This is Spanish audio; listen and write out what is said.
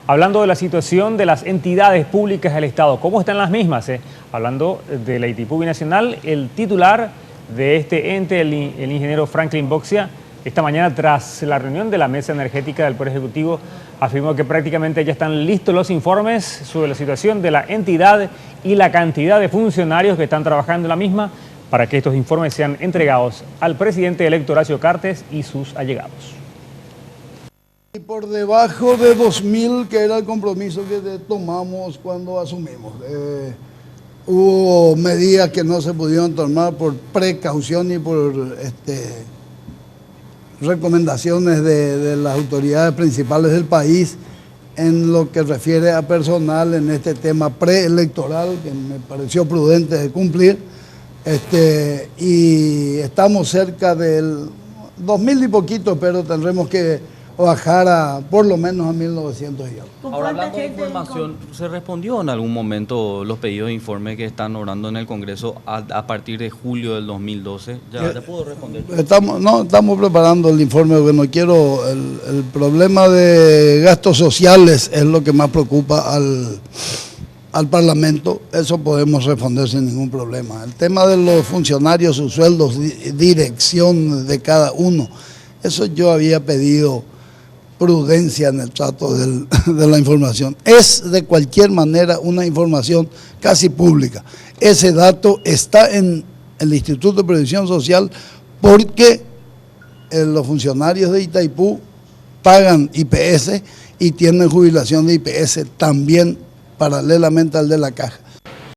hablando de la situación de las entidades públicas del Estado. ¿Cómo están las mismas? Hablando de la ITIPU binacional, el titular de este ente, el ingeniero Franklin Boxia, esta mañana tras la reunión de la Mesa Energética del Poder Ejecutivo, afirmó que prácticamente ya están listos los informes sobre la situación de la entidad y la cantidad de funcionarios que están trabajando en la misma para que estos informes sean entregados al presidente electo Horacio Cartes y sus allegados. Y por debajo de 2.000, que era el compromiso que tomamos cuando asumimos. Hubo medidas que no se pudieron tomar por precaución y por recomendaciones de las autoridades principales del país en lo que refiere a personal en este tema preelectoral, que me pareció prudente de cumplir. Y estamos cerca del 2.000 y poquito, pero tendremos que bajar a por lo menos a 1.900 y algo. Ahora, hablando de información, ¿se respondió en algún momento los pedidos de informe que están orando en el Congreso a partir de julio del 2012? ¿Ya te puedo responder? Estamos preparando el informe, porque no quiero, el problema de gastos sociales es lo que más preocupa al Parlamento. Eso podemos responder sin ningún problema. El tema de los funcionarios, sus sueldos, dirección de cada uno, eso yo había pedido prudencia en el trato de la información. Es de cualquier manera una información casi pública. Ese dato está en el Instituto de Previsión Social porque los funcionarios de Itaipú pagan IPS y tienen jubilación de IPS también paralelamente al de la Caja.